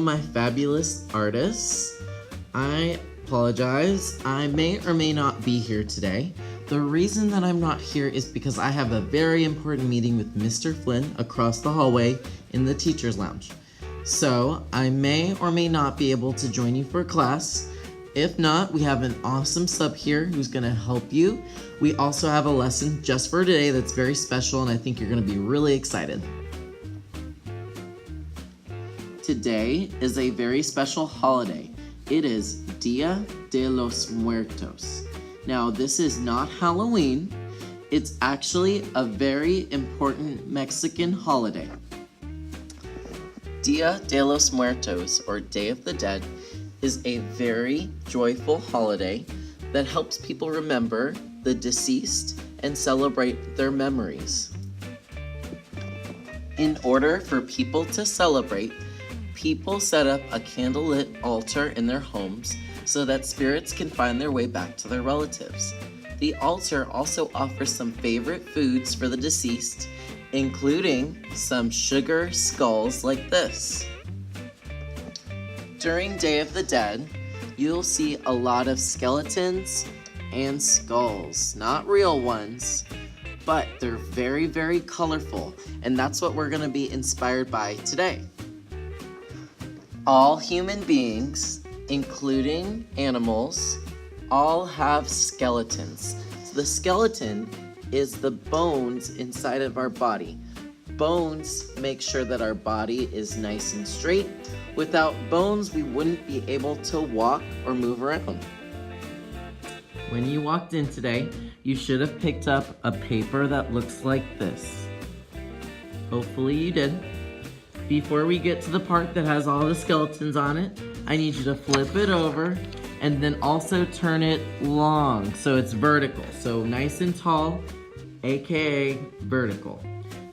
my fabulous artists. I apologize. I may or may not be here today. The reason that I'm not here is because I have a very important meeting with Mr. Flynn across the hallway in the teacher's lounge. So I may or may not be able to join you for class. If not, we have an awesome sub here who's going to help you. We also have a lesson just for today that's very special, and I think you're going to be really excited. Today is a very special holiday. It is Dia de los Muertos. Now, this is not Halloween. It's actually a very important Mexican holiday. Dia de los Muertos, or Day of the Dead, is a very joyful holiday that helps people remember the deceased and celebrate their memories. In order for people to celebrate, people set up a candlelit altar in their homes so that spirits can find their way back to their relatives. The altar also offers some favorite foods for the deceased, including some sugar skulls like this. During Day of the Dead, you'll see a lot of skeletons and skulls. Not real ones, but they're very, very colorful, and that's what we're going to be inspired by today. All human beings, including animals, all have skeletons. So the skeleton is the bones inside of our body. Bones make sure that our body is nice and straight. Without bones, we wouldn't be able to walk or move around. When you walked in today, you should have picked up a paper that looks like this. Hopefully you did. Before we get to the part that has all the skeletons on it, I need you to flip it over and then also turn it long so it's vertical. So nice and tall, aka vertical.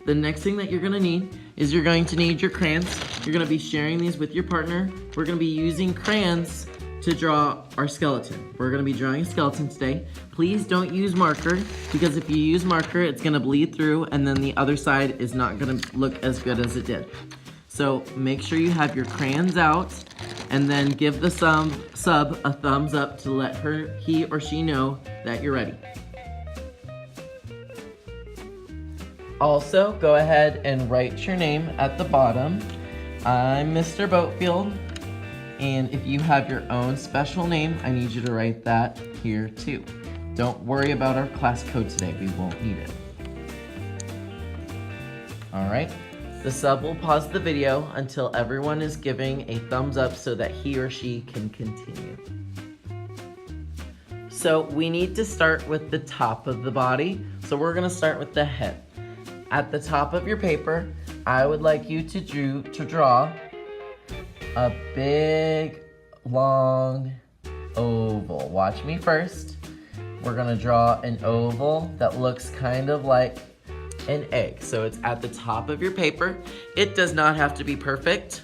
The next thing that you're gonna need is you're going to need your crayons. You're gonna be sharing these with your partner. We're gonna be using crayons to draw our skeleton. We're gonna be drawing a skeleton today. Please don't use marker, because if you use marker, it's gonna bleed through and then the other side is not gonna look as good as it did. So make sure you have your crayons out and then give the sub a thumbs up to let he or she know that you're ready. Also, go ahead and write your name at the bottom. I'm Mr. Boatfield, and if you have your own special name, I need you to write that here too. Don't worry about our class code today, we won't need it. All right, the sub will pause the video until everyone is giving a thumbs up so that he or she can continue. So we need to start with the top of the body, so we're gonna start with the head. At the top of your paper, I would like you to draw a big, long oval. Watch me first. We're gonna draw an oval that looks kind of like an egg. So it's at the top of your paper. It does not have to be perfect.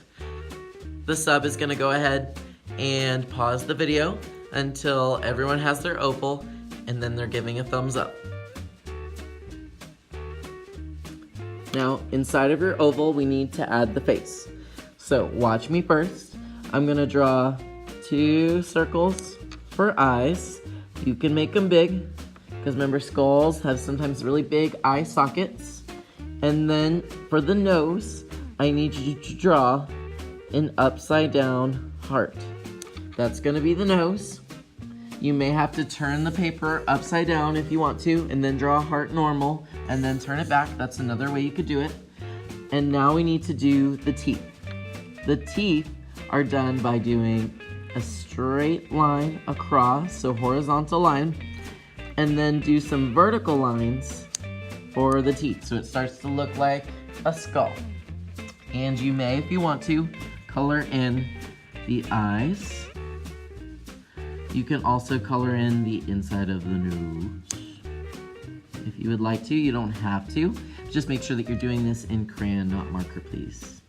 The sub is gonna go ahead and pause the video until everyone has their oval, and then they're giving a thumbs up. Now, inside of your oval, we need to add the face. So watch me first. I'm gonna draw 2 circles for eyes. You can make them big, because remember, skulls have sometimes really big eye sockets. And then for the nose, I need you to draw an upside down heart. That's gonna be the nose. You may have to turn the paper upside down if you want to, and then draw a heart normal, and then turn it back. That's another way you could do it. And now we need to do the teeth. The teeth are done by doing a straight line across, so horizontal line, and then do some vertical lines for the teeth, so it starts to look like a skull. And you may, if you want to, color in the eyes. You can also color in the inside of the nose. If you would like to, you don't have to. Just make sure that you're doing this in crayon, not marker, please.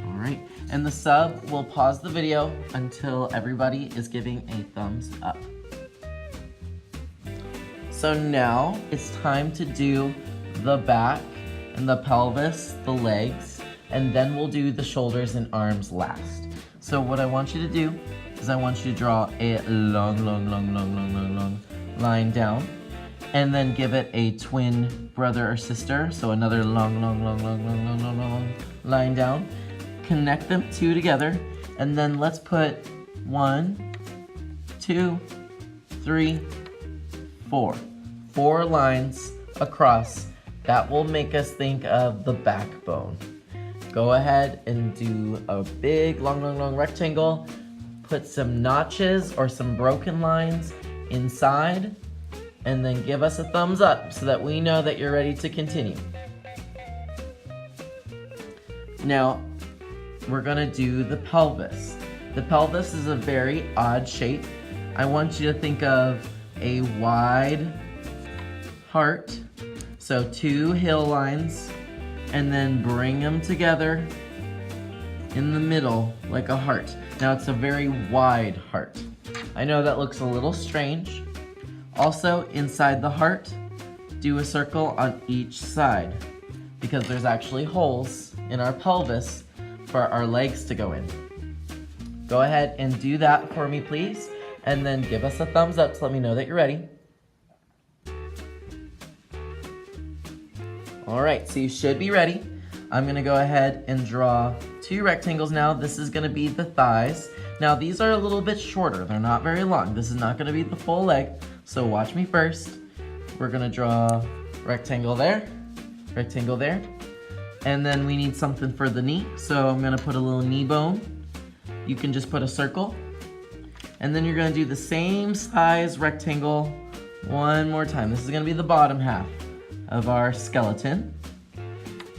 All right, and the sub will pause the video until everybody is giving a thumbs up. So now it's time to do the back and the pelvis, the legs. and then we'll do the shoulders and arms last. So what I want you to do is I want you to draw a long line down, and then give it a twin brother or sister. So another long line down. Connect them two together, and then let's put 1, 2, 3, 4. 4 lines across. That will make us think of the backbone. Go ahead and do a big long rectangle. Put some notches or some broken lines inside, and then give us a thumbs up so that we know that you're ready to continue. Now, we're gonna do the pelvis. The pelvis is a very odd shape. I want you to think of a wide heart, so 2 hill lines, and then bring them together in the middle like a heart. Now it's a very wide heart. I know that looks a little strange. Also, inside the heart, do a circle on each side, because there's actually holes in our pelvis for our legs to go in. Go ahead and do that for me, please, and then give us a thumbs up to let me know that you're ready. All right, so you should be ready. I'm gonna go ahead and draw 2 rectangles now. This is gonna be the thighs. Now these are a little bit shorter. They're not very long. This is not gonna be the full leg, so watch me first. We're gonna draw rectangle there, and then we need something for the knee. So I'm gonna put a little knee bone. You can just put a circle. And then you're gonna do the same size rectangle one more time. This is gonna be the bottom half of our skeleton.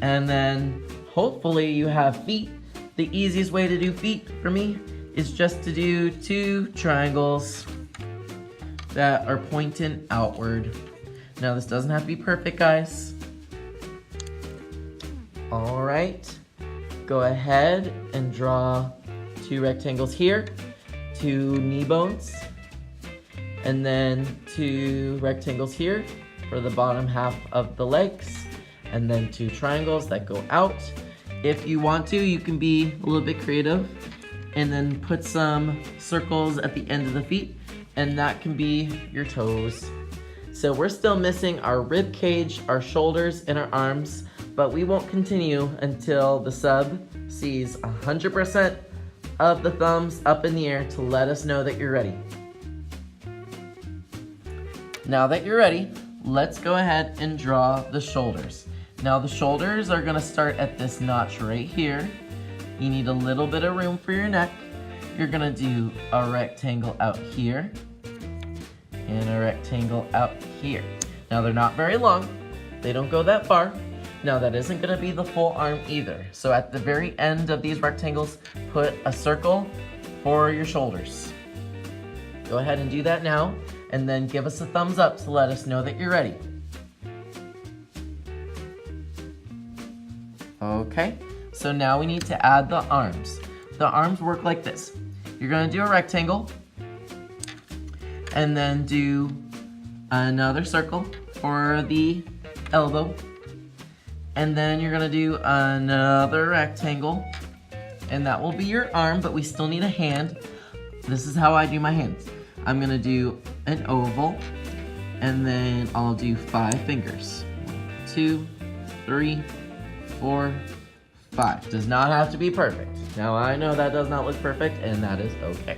And then hopefully you have feet. The easiest way to do feet for me is just to do 2 triangles that are pointing outward. Now this doesn't have to be perfect, guys. All right, go ahead and draw 2 rectangles here, 2 knee bones, and then 2 rectangles here for the bottom half of the legs, and then 2 triangles that go out. If you want to, you can be a little bit creative and then put some circles at the end of the feet, and that can be your toes. So we're still missing our rib cage, our shoulders, and our arms, but we won't continue until the sub sees 100% of the thumbs up in the air to let us know that you're ready. Now that you're ready, let's go ahead and draw the shoulders. Now the shoulders are gonna start at this notch right here. You need a little bit of room for your neck. You're gonna do a rectangle out here and a rectangle out here. Now they're not very long. They don't go that far. Now that isn't gonna be the full arm either. So at the very end of these rectangles, put a circle for your shoulders. Go ahead and do that now, and then give us a thumbs up to let us know that you're ready. Okay, so now we need to add the arms. The arms work like this. You're gonna do a rectangle, and then do another circle for the elbow, and then you're gonna do another rectangle, and that will be your arm, but we still need a hand. This is how I do my hands. I'm gonna do an oval, and then I'll do 5 fingers. 1, 2, 3, 4, 5. Does not have to be perfect. Now I know that does not look perfect, and that is okay.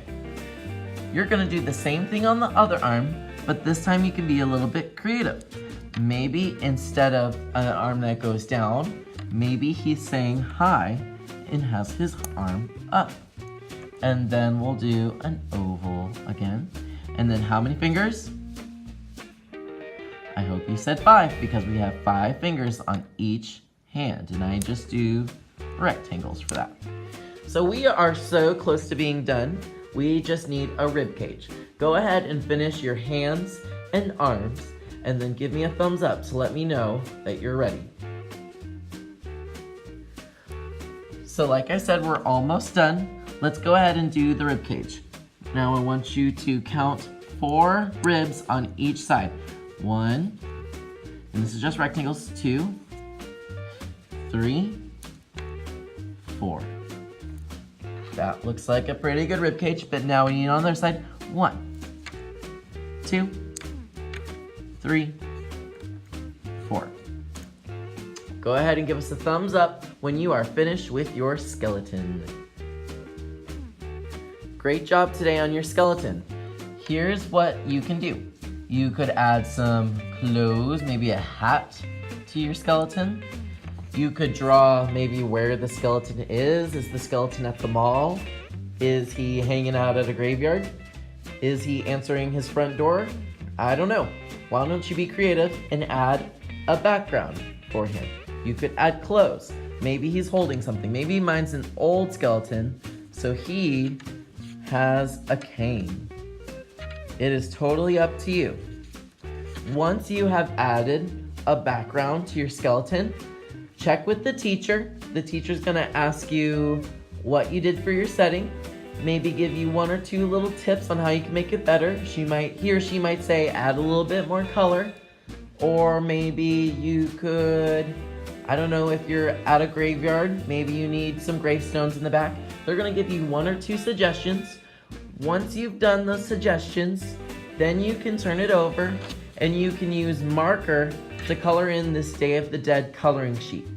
You're gonna do the same thing on the other arm, but this time you can be a little bit creative. Maybe instead of an arm that goes down, maybe he's saying hi and has his arm up. And then we'll do an oval again. And then how many fingers? I hope you said 5, because we have 5 fingers on each hand, and I just do rectangles for that. So we are so close to being done. We just need a rib cage. Go ahead and finish your hands and arms, and then give me a thumbs up to let me know that you're ready. So like I said, we're almost done. Let's go ahead and do the rib cage. Now I want you to count 4 ribs on each side. 1, and this is just rectangles, 2, 3, 4. That looks like a pretty good rib cage, but now we need on the other side. 1, 2, 3, 4. Go ahead and give us a thumbs up when you are finished with your skeleton. Great job today on your skeleton. Here's what you can do. You could add some clothes, maybe a hat to your skeleton. You could draw maybe where the skeleton is. Is the skeleton at the mall? Is he hanging out at a graveyard? Is he answering his front door? I don't know. Why don't you be creative and add a background for him? You could add clothes. Maybe he's holding something. Maybe mine's an old skeleton, so he has a cane. It is totally up to you. Once you have added a background to your skeleton, check with the teacher. The teacher's gonna ask you what you did for your setting, maybe give you 1 or 2 little tips on how you can make it better. He or she might say add a little bit more color, or maybe you could, I don't know, if you're at a graveyard, maybe you need some gravestones in the back. They're gonna give you 1 or 2 suggestions. Once you've done those suggestions, then you can turn it over and you can use marker to color in this Day of the Dead coloring sheet.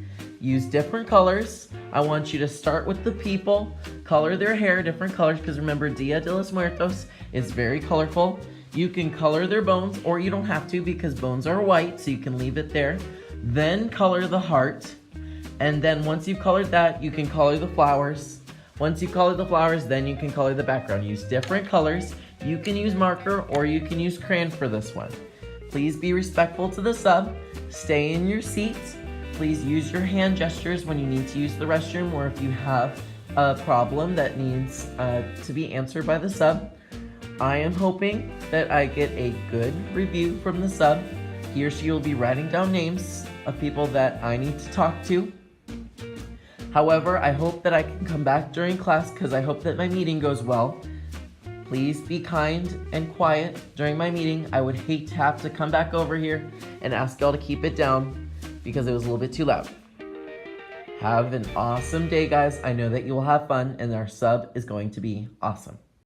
Use different colors. I want you to start with the people, color their hair different colors, because remember, Dia de los Muertos is very colorful. You can color their bones, or you don't have to because bones are white, so you can leave it there. Then color the heart, and then once you've colored that, you can color the flowers. Once you color the flowers, then you can color the background. Use different colors. You can use marker, or you can use crayon for this one. Please be respectful to the sub. Stay in your seats. Please use your hand gestures when you need to use the restroom, or if you have a problem that needs to be answered by the sub. I am hoping that I get a good review from the sub. He or she will be writing down names of people that I need to talk to. However, I hope that I can come back during class because I hope that my meeting goes well. Please be kind and quiet during my meeting. I would hate to have to come back over here and ask y'all to keep it down because it was a little bit too loud. Have an awesome day, guys. I know that you will have fun and our sub is going to be awesome.